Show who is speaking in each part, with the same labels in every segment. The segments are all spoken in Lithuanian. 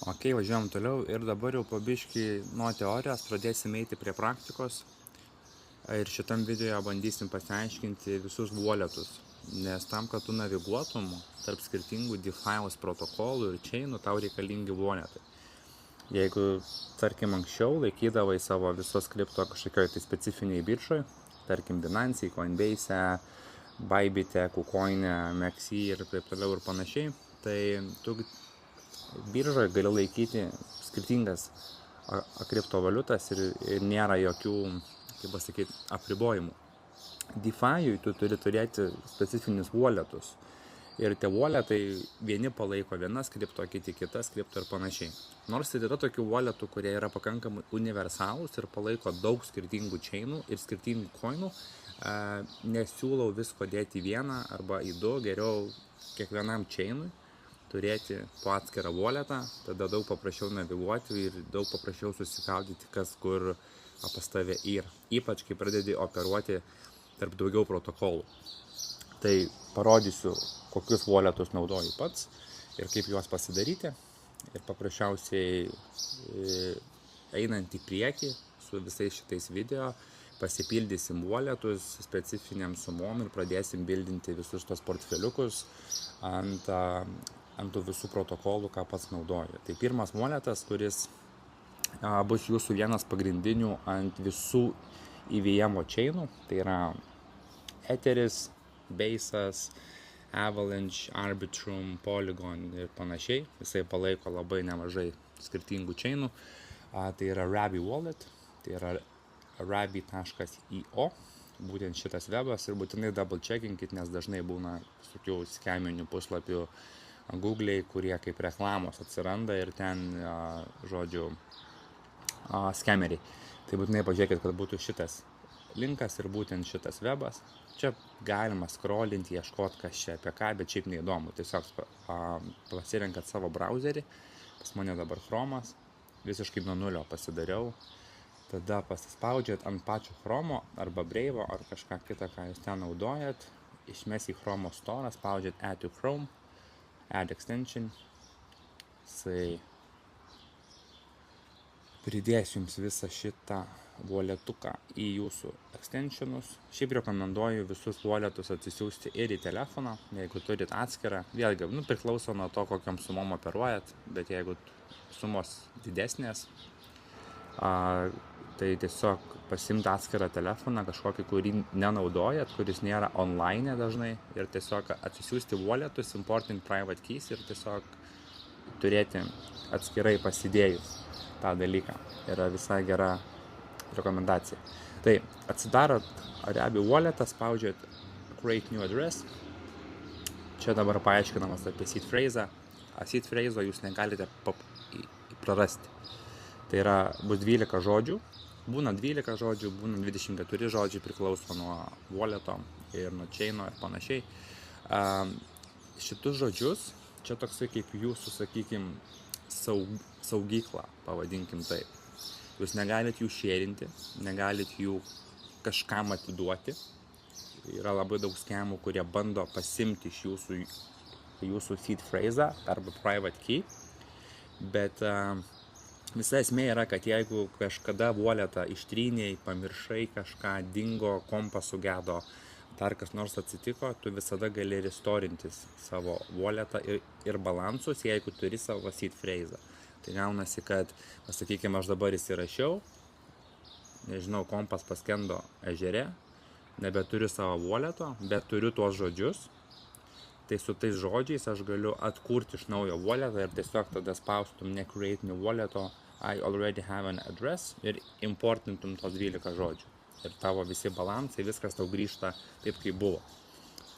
Speaker 1: Ok, važiuojam toliau ir dabar jau po biškį nuo teorijos pradėsim eiti prie praktikos. Ir šitam video bandysim pasiaiškinti visus walletus. Nes tam, kad tu naviguotum tarp skirtingų DeFi'aus protokolų ir chainų, tau reikalingi walletai. Jeigu, tarkim, anksčiau laikydavai savo visos kripto kažkokioj tai specifiniai biržoj, tarkim Binance, Coinbase, Bybit, KuCoin, MEXC ir taip toliau ir panašiai, tai tu biržoje gali laikyti skirtingas kriptovaliutas ir nėra jokių, kaip pasakyti, apribojimų. DeFi'ui tu turi turėti specifinius walletus. Ir tie walletai vieni palaiko vienas kripto, kiti kitas kripto ir panašiai. Nors ir yra tokių walletų, kurie yra pakankamai universalūs ir palaiko daug skirtingų chainų ir skirtingų coinų, nesiūlau visko dėti į vieną arba į du, geriau kiekvienam chainui turėti po atskirą walletą, tada daug paprasčiau naviguoti ir daug paprasčiau susikaudyti, kas kur pas tave yra. Ypač, kai pradedi operuoti tarp daugiau protokolų. Tai parodysiu, kokius walletus naudoju pats ir kaip juos pasidaryti. Ir paprasčiausiai einant į priekį su visais šitais video, pasipildysim walletus specifiniam sumom ir pradėsim bildinti visus tos portfeliukus ant tų visų protokolų, ką pats naudoju. Tai pirmas walletas, kuris bus jūsų vienas pagrindinių ant visų EVM chainų, tai yra Etheris, Base'as, Avalanche, Arbitrum, Polygon ir panašiai. Jisai palaiko labai nemažai skirtingų chainų. Tai yra Rabi Wallet, tai yra rabi.io, būtent šitas webas, ir būtinai double checkinkit, nes dažnai būna tokių skeminių puslapių Google'ai, kurie kaip reklamos atsiranda ir ten, žodžiu, skemeriai. Tai būtinai pažiūrėkit, kad būtų šitas linkas ir būtent šitas webas. Čia galima scrollinti, ieškoti kas čia apie ką, bet šiaip neįdomu. Tiesiog pasirenkat savo browserį, pas mane dabar Chromas, visiškai nuo nulio pasidariau. Tada pasispaudžiat ant pačio Chromo arba Brave ar kažką kitą, ką jūs ten naudojat. Išmes į Chromo Store, spaudžiat Add to Chrome, Add Extension. Pridėsiu jums visą šitą walletuką į jūsų extensionus. Šiaip rekomenduoju visus walletus atsisiųsti ir į telefoną, jeigu turit atskirą. Vėlgi, priklauso nuo to, kokiam sumom operuojat, bet jeigu sumos didesnės, tai tiesiog pasimti atskirą telefoną, kažkokį, kurį nenaudojat, kuris nėra online dažnai, ir tiesiog atsisiųsti walletus, importing private keys ir tiesiog turėti atskirai pasidėjus tą dalyką. Yra visai gera rekomendacija. Tai atsidarot Rabi walletą, spaudžiat Create New Address. Čia dabar paaiškinamas apie seed phrase'ą. Seed phrase'o jūs negalite prarasti. Tai yra, bus 12 žodžių. Būna 12 žodžių, būna 24 žodžiai, priklauso nuo walleto ir nuo chaino ir panašiai. Šitus žodžius, čia toksai kaip jūsų, sakykim, saugykla, pavadinkim taip. Jūs negalit jų sharinti, negalit jų kažkam atiduoti. Yra labai daug skemų, kurie bando pasimti iš jūsų seed phrase'ą arba private key. Bet visa esmė yra, kad jeigu kažkada walletą ištrynėjai, pamiršai kažką, dingo, kompas sugedo, dar kas nors atsitiko, tu visada gali restorintis savo walletą ir balansus, jeigu turi savo seed phrase'ą. Tai gaunasi, kad, pasakykime, aš dabar įsirašiau, nežinau, kompas paskendo ežere, nebeturiu savo walleto, bet turiu tuos žodžius. Tai su tais žodžiais aš galiu atkurti iš naujo walletą ir tiesiog tada spaustum ne create new walleto, I already have an address, ir importintum tos 12 žodžių. Ir tavo visi balansai, viskas tau grįžta taip, kaip buvo.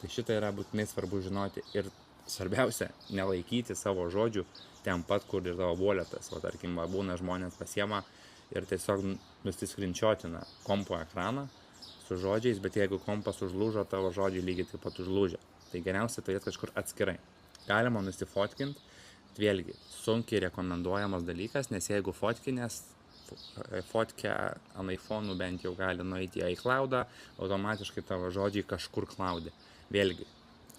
Speaker 1: Tai šitą yra būtinai svarbu žinoti ir svarbiausia, nelaikyti savo žodžių ten pat, kur yra tavo walletas. O tarkim, būna žmonės pasiema ir tiesiog nusiskrinčiotina kompo ekraną su žodžiais, bet jeigu kompas užlūžo, tavo žodžiai lygiai taip pat užlūžia. Tai geriausia turėti kažkur atskirai. Galima nusifotkinti, vėlgi, sunkiai rekomenduojamas dalykas, nes jeigu fotkę ant iPhone'ų bent jau gali nueiti į iCloud'ą, automatiškai tavo žodžiai kažkur cloud'e. Vėlgi,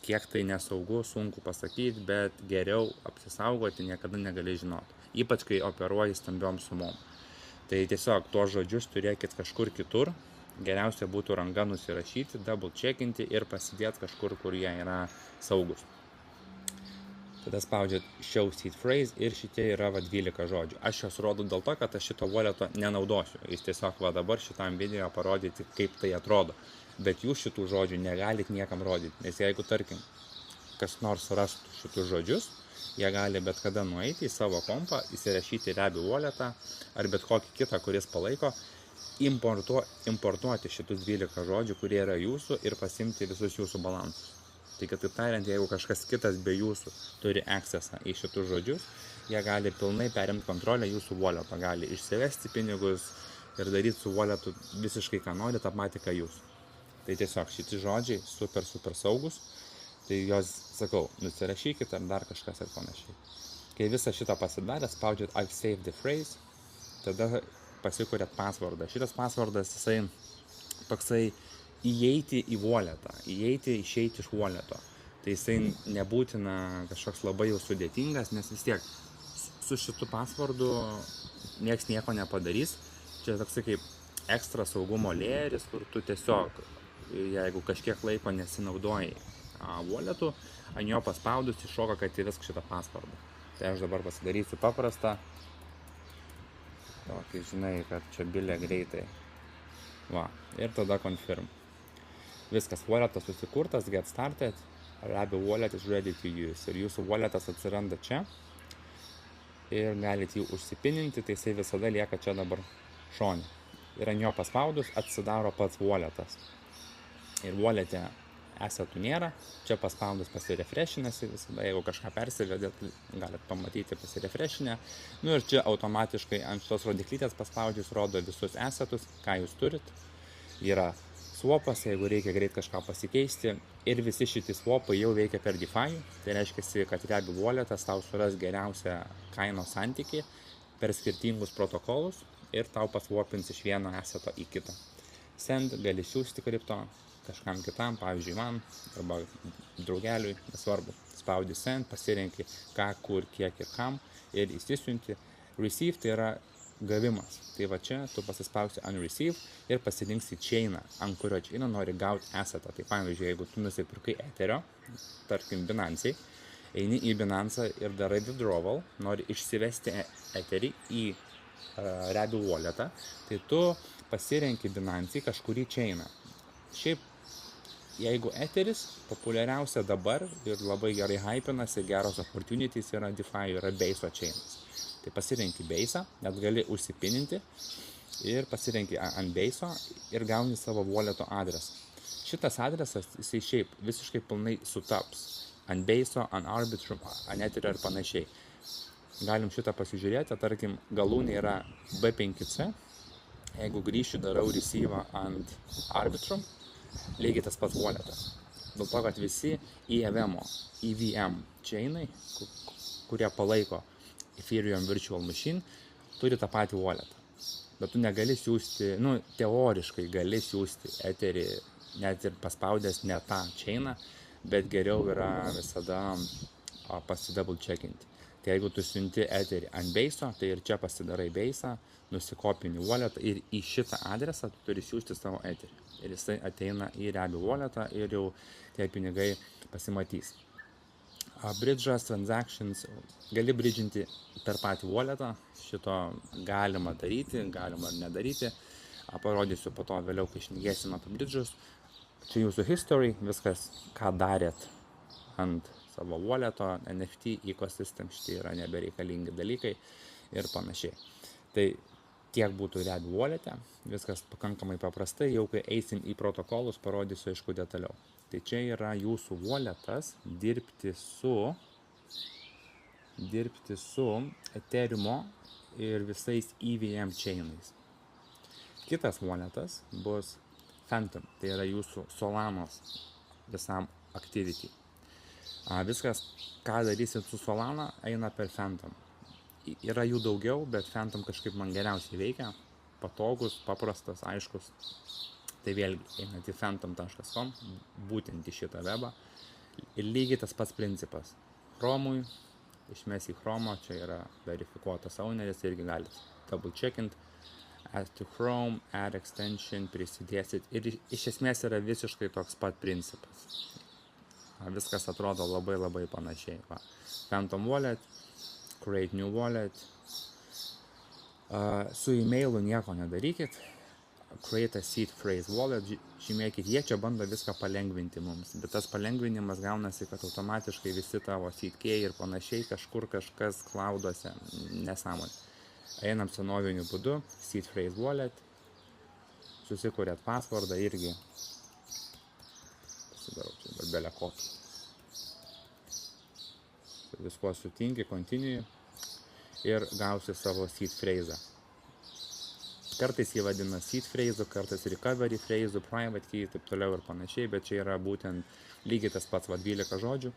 Speaker 1: kiek tai nesaugu, sunku pasakyti, bet geriau apsisaugoti niekada negali žinoti. Ypač kai operuoji stambiom sumom. Tai tiesiog tuos žodžius turėkit kažkur kitur. Geriausia būtų ranga nusirašyti, double checkinti ir pasidėti kažkur, kur jie yra saugus. Tada spaudžiat show seed phrase ir šitie yra 12 žodžių. Aš juos rodau dėl to, kad aš šito walleto nenaudosiu. Jis tiesiog dabar šitam video parodyti, kaip tai atrodo. Bet jūs šitų žodžių negalit niekam rodyti. Nes jeigu, tarkim, kas nors rastų šitus žodžius, jie gali bet kada nueiti į savo kompą, įsirašyti Rabi walletą ar bet kokį kitą, kuris palaiko, importuoti šitus 12 žodžių, kurie yra jūsų ir pasimti visus jūsų balansus. Tai kitaip tariant, jeigu kažkas kitas be jūsų turi accessą į šitus žodžius, jie gali pilnai perimti kontrolę jūsų walleto, gali išsivesti pinigus ir daryti su walletu visiškai ką nori, tą patį ką jūs. Tai tiesiog šitie žodžiai super saugus, tai jos, sakau, nusirašykit ar dar kažkas ir panašiai. Kai visą šitą pasidarę, spaudžiat I've saved the phrase, tada pasikuriat passwordą. Šitas passwordas, jisai toksai įeiti į walletą, išeiti iš walleto. Tai jisai nebūtina kažkoks labai jau sudėtingas, nes vis tiek su šitu passwordu nieks nieko nepadarys. Čia toksai kaip ekstra saugumo layeris, kur tu tiesiog, jeigu kažkiek laiko nesinaudojai walletu, ant jo paspaudus iššoka, kad įvesk šitą passwordą. Tai aš dabar pasidarysiu paprastą. Tokį, žinai, kad čia bilė greitai. Va, ir tada confirm. Viskas, walletas susikurtas, get started, Rabi wallet is ready to use. Ir jūsų walletas atsiranda čia. Ir galite jį užsipininti, tai jisai visada lieka čia dabar šone. Ir ant jo paspaudus atsidaro pats walletas. Ir wallete esetų nėra, čia paspaudus pasirefreshinasi visada, jeigu kažką persivedėt, galite pamatyti pasirefreshinę. Nu ir čia automatiškai ant šitos rodiklytės paspaudžius rodo visus esetus, ką jūs turit. Yra swapas, jeigu reikia greit kažką pasikeisti. Ir visi šitie swapai jau veikia per DeFi. Tai reiškia, kad Rabi walletas tau suras geriausią kainos santykį per skirtingus protokolus ir tau paswapins iš vieno eseto į kitą. Send gali siūsti kripto kažkam kitam, pavyzdžiui man, arba draugeliui, nesvarbu. Spaudi send, pasirenki ką, kur, kiek ir kam ir įsisiunti. Receive tai yra gavimas. Tai va čia tu pasispausi ant receive ir pasirinksi chainą, ant kurio chaino nori gauti esetą. Tai pavyzdžiui, jeigu tu nusipirkai Etherio, tarkim Binance, eini į Binance ir darai withdrawal, nori išsivesti Etherį į Rabi walletą, tai tu pasirenki Binance kažkurį chainą. Šiaip, jeigu Etheris populiariausia dabar ir labai gerai hypinasi, geros opportunities yra DeFi, yra Base chainas. Tai pasirenki Base, net gali užsipininti ir pasirenki ant Base ir gauni savo walleto adresą. Šitas adresas, jisai šiaip visiškai pilnai sutaps ant Base, ant Arbitrum, ant Etherio ir panašiai. Galim šitą pasižiūrėti, tarkim, galūnė yra B5C, jeigu grįšiu darau receive ant Arbitrum, lygiai tas pats walletas. Dėl to, kad visi EVM chainai, kurie palaiko Ethereum Virtual Machine, turi tą patį walletą. Bet tu negali siūsti, teoriškai gali siūsti Etherį, net ir paspaudęs ne tą chainą, bet geriau yra visada pasidouble checkinti. Tai jeigu tu siunti Etherį ant Base, tai ir čia pasidarai Base, nusikopini walletą ir į šitą adresą tu turi siūsti savo Etherį. Ir jisai ateina į Rabi walletą ir jau tie pinigai pasimatys. Bridges, transactions, gali bridžinti per patį walletą, šito galima daryti, galima ar nedaryti. Parodysiu po to vėliau, kai šnekėsim apie bridges. Čia jūsų history, viskas, ką darėt ant savo walleto, NFT, ecosystem, šitie yra nebereikalingi dalykai ir panašiai. Tai tiek būtų Rabi wallete, viskas pakankamai paprastai, jau kai eisim į protokolus, parodysiu aišku detaliau. Tai čia yra jūsų walletas dirbti su Ethereumo ir visais EVM chainais. Kitas walletas bus Phantom, tai yra jūsų Solanos visam activity. Viskas, ką darysit su Solana, eina per Phantom. Yra jų daugiau, bet Phantom kažkaip man geriausiai veikia, patogus, paprastas, aiškus. Tai vėlgi, einat į phantom.com, būtent į šitą webą, Ir lygiai tas pats principas. Chromui, išmes į Chromo, čia yra verifikuotas owneris, irgi galit double checkint, add to Chrome, add extension, prisidėsit. Ir iš esmės yra visiškai toks pat principas. Viskas atrodo labai panašiai. Va. Phantom Wallet, create new wallet. Su e-mailu nieko nedarykit. Create a seed phrase wallet, žymėkit, jie čia bando viską palengvinti mums, bet tas palengvinimas gaunasi, kad automatiškai visi tavo seed key ir panašiai kažkur kažkas clouduose, nesąmonė. Einam senoviniu būdu, seed phrase wallet, susikuriat passwordą irgi, pasidarau čia belę kokį, viskuo sutinki, continue ir gausi savo seed phrase. Kartais jį vadina seed phrase, kartais recovery phrase, private key, taip toliau ir panašiai, bet čia yra būtent lygiai tas pats 12 žodžių,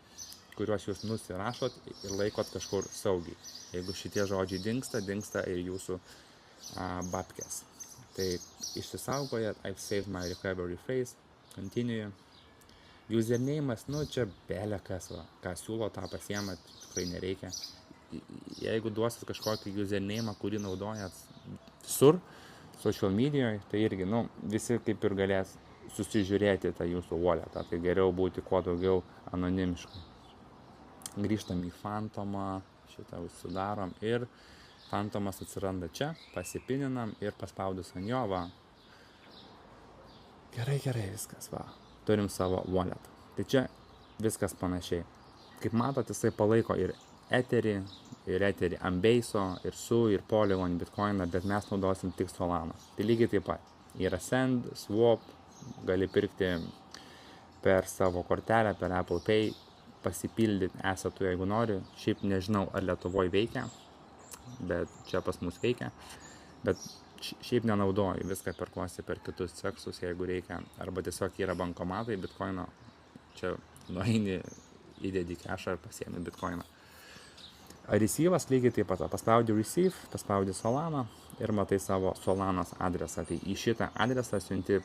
Speaker 1: kuriuos jūs nusirašot ir laikot kažkur saugiai. Jeigu šitie žodžiai dingsta ir jūsų babkės. Tai išsisaugojat, I've saved my recovery phrase, continue. Username'as, čia belekas, ką siūlo, tą pasiemat, tikrai nereikia. Jeigu duosit kažkokį username'ą, kurį naudojat visur, social medijoje, tai irgi, visi kaip ir galės susižiūrėti tą jūsų walletą, tai geriau būti kuo daugiau anonimiškai. Grįžtam į Phantomą, šitą užsidarom ir Phantomas atsiranda čia, pasipininam ir paspaudus ant jo, va. Gerai, viskas, va. Turim savo walletą. Tai čia viskas panašiai. Kaip matot, jisai palaiko ir Etherį, Ambeiso, ir Su, ir Polygon, Bitcoiną, bet mes naudosim tik Solana. Tai lygiai taip pat. Yra Send, Swap, gali pirkti per savo kortelę, per Apple Pay, pasipildyti esatų, jeigu nori. Šiaip nežinau, ar Lietuvoje veikia, bet čia pas mus veikia. Bet šiaip nenaudoju, viską perkuosi per kitus seksus, jeigu reikia. Arba tiesiog yra bankomatai Bitcoino, čia nueini, įdedi cashą ir pasiemi Bitcoiną. Receive'as lygiai taip pat, paspaudi Receive, paspaudi Solana ir matai savo Solanos adresą. Tai į šitą adresą siunti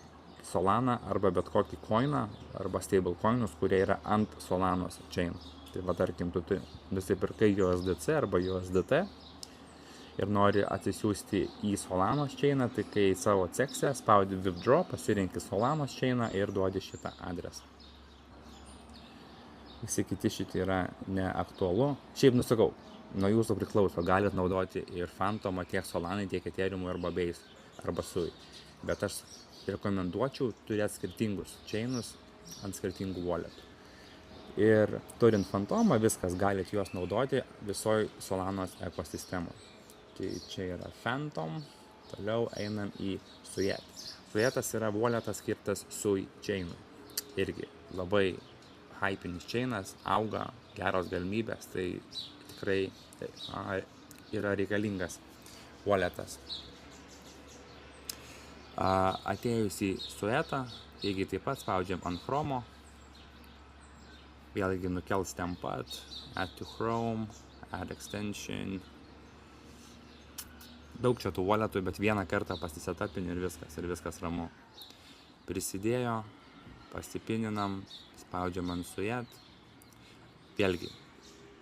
Speaker 1: Solana arba bet kokį coiną arba stablecoinus, kurie yra ant Solanos chain. Tai va, tarkim, tu nusipirkai USDC arba USDT ir nori atsisiųsti į Solanos chainą, tai kai savo sekse spaudi withdraw, pasirinki Solanos chainą ir duodi šitą adresą. Visi kiti šitie yra neaktualu. Šiaip nusakau, nuo jūsų priklauso, galit naudoti ir Phantomą tiek Solanai, tiek Ethereumui arba Base, arba Sui. Bet aš rekomenduočiau turėti skirtingus chainus ant skirtingų walletų. Ir turint Phantomą, viskas, galit juos naudoti visoj Solanos ekosistemoje. Tai čia yra Phantom, toliau einam į Sujet. Sujetas yra walletas skirtas Sui chainui. Irgi labai hypinis chainas, auga, geros galimybės, tai tikrai yra reikalingas walletas. Atėjus į Sujetą, lygiai taip pat spaudžiam ant Chromo, vėlgi nukels ten pat, add to Chrome, add extension. Daug čia tų walletų, bet vieną kartą pasisetapini ir viskas ramu. Prisidėjo, pasipininam, spaudžiam ant Sujet. Vėlgi,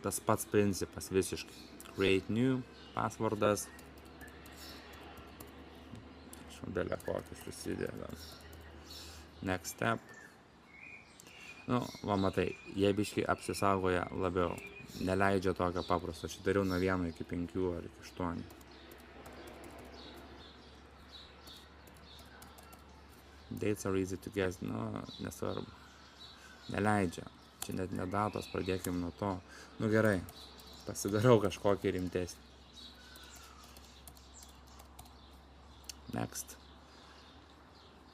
Speaker 1: tas pats principas visiškai. Create new, passwordas. Šudelė kokį susidėda. Next step. Va matai, jie biškai apsisaugoja labiau. Neleidžia tokio paprasto. Aš dariau nuo 1 iki 5 ar iki 8. Dates are easy to guess. Nesvarbu. Neleidžia. Čia net ne datos, pradėkim nuo to. Gerai, pasidarau kažkokį rimtesnį. Next.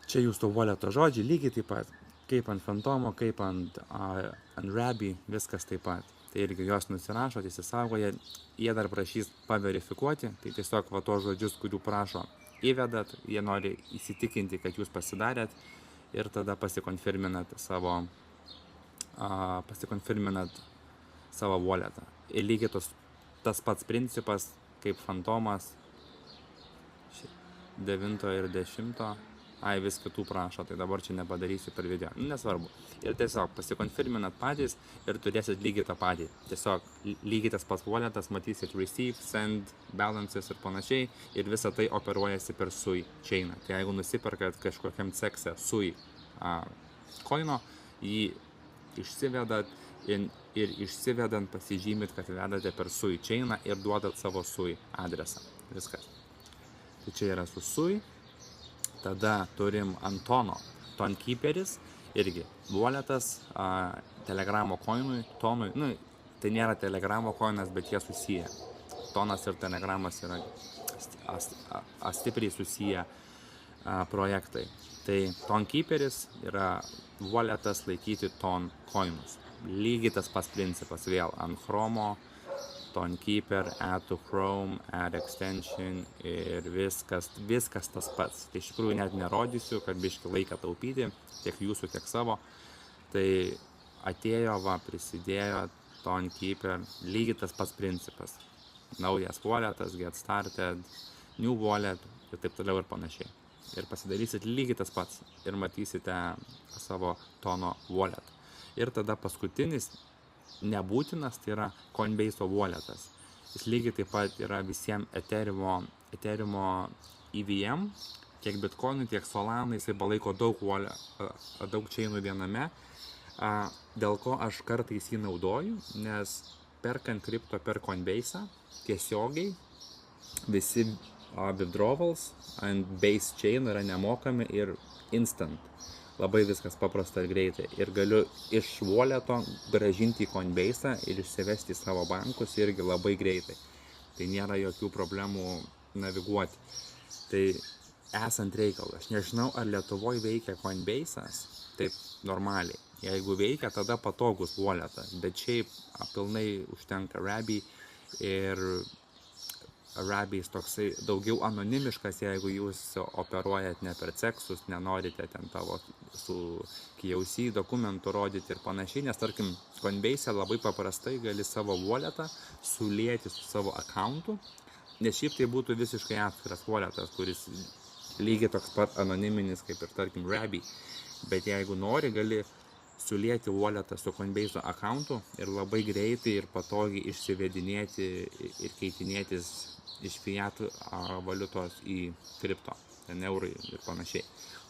Speaker 1: Čia jūsų walleto žodžiai, lygiai taip pat. Kaip ant Phantomo, kaip ant Rabby, viskas taip pat. Tai irgi juos nusirašot, įsisaugoja. Jie dar prašys paverifikuoti. Tai tiesiog va tos žodžius, kurių prašo, įvedat. Jie nori įsitikinti, kad jūs pasidarėt. Ir tada pasikonfirminat savo walletą. Ir lygiai tas pats principas, kaip Phantomas 9 ir 10 vis kitų prašo, tai dabar čia nepadarysiu per video. Nesvarbu. Ir tiesiog pasikonfirminat patys ir turėsit lygiai tą patį. Tiesiog lygiai tas pats walletas, matysit receive, send, balances ir panašiai. Ir visa tai operuojasi per SUI chainą. Tai jeigu nusiperkat kažkokiam sekse SUI coino, jį išsivedat ir išsivedant pasižymit, kad vedate per SUI chainą ir duodat savo SUI adresą. Viskas. Tai čia yra su SUI. Tada turim Antono, Tonkeeperis, irgi walletas Telegramo coinui, Tonui, tai nėra Telegramo coinas, bet jie susiję. Tonas ir Telegramas yra stipriai susiję projektai. Tai Tonkeeperis yra walletas laikyti Ton coinus. Lygiai tas pats principas vėl ant Chromo, Tonkeeper, add to Chrome, add extension ir viskas tas pats. Tai iš tikrųjų net nerodysiu, kad biški laiką taupyti, tiek jūsų, tiek savo. Tai atėjo, prisidėjo Tonkeeper, lygiai tas pats principas. Naujas walletas, get started, new wallet ir taip toliau ir panašiai. Ir pasidarysit lygiai tas pats ir matysite savo Tono wallet. Ir tada paskutinis nebūtinas, tai yra Coinbase walletas. Jis lygiai taip pat yra visiems Ethereum EVM, tiek Bitcoinų, tiek Solanų, jisai palaiko daug chainų viename, dėl ko aš kartais jį naudoju, nes perkant kripto per Coinbase tiesiogiai visi withdrawals ant base chain yra nemokami ir instant. Labai viskas paprasta ir greitai. Ir galiu iš walleto grąžinti į Coinbase ir išsivesti į savo bankus irgi labai greitai. Tai nėra jokių problemų naviguoti. Tai esant reikalui, aš nežinau, ar Lietuvoje veikia Coinbase'as taip normaliai. Jeigu veikia, tada patogus walletas. Bet šiaip pilnai užtenka Rabby ir Rabby's toksai daugiau anonimiškas, jeigu jūs operuojat ne per ceksus, nenorite ten tavo su KYC dokumentų rodyti ir panašiai, nes tarkim Coinbase labai paprastai gali savo walletą sulieti su savo accountu, nes šiaip tai būtų visiškai atskiras walletas, kuris lygiai toks pat anoniminis kaip ir tarkim Rabby, bet jeigu nori, gali sulieti walletą su Coinbase accountu ir labai greitai ir patogiai išsivedinėti ir keitinėtis iš fiat valiutos į kripto, ten eurai ir panašiai.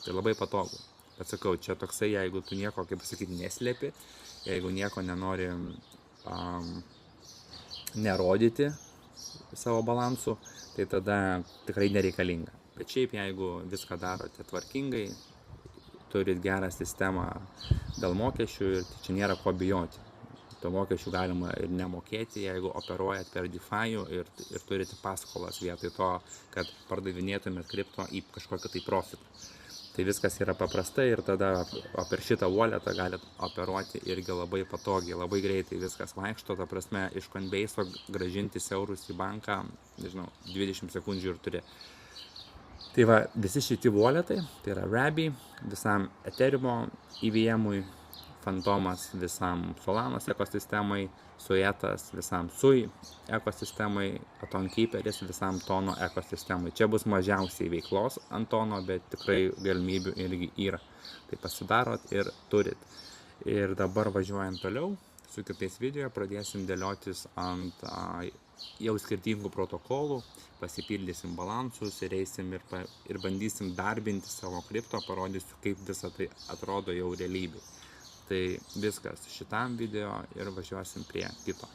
Speaker 1: Tai labai patogu. Bet sakau, čia toksai, jeigu tu nieko, kaip pasakyti, neslėpi, jeigu nieko nenori nerodyti savo balansų, tai tada tikrai nereikalinga. Bet šiaip, jeigu viską darote tvarkingai, turit gerą sistemą dėl mokesčių ir čia nėra ko bijoti. To mokesčių galima ir nemokėti, jeigu operuojat per DeFi ir turite paskolas vietoj to, kad pardavinėtumėt kripto į kažkokį tai profitą. Tai viskas yra paprastai ir tada per šitą walletą galit operuoti irgi labai patogiai, labai greitai viskas vaikšto, ta prasme iš Coinbase'o grąžinti eurus į banką, nežinau, 20 sekundžių ir turi. Tai va, visi šitie walletai, tai yra Rabby, visam Ethereum EVM-ui, Fantomas visam Solanos ekosistemai, Suetas visam SUI ekosistemai, Tonkeeperis visam Tono ekosistemai. Čia bus mažiausiai veiklos ant Tono, bet tikrai galimybių irgi yra. Tai pasidarot ir turit. Ir dabar važiuojant toliau, su kitais video pradėsim dėliotis ant jau skirtingų protokolų, pasipildysim balansus ir eisim ir bandysim darbinti savo kripto, parodysiu, kaip visa tai atrodo jau realybėje. Tai viskas šitam video ir važiuosim prie kito.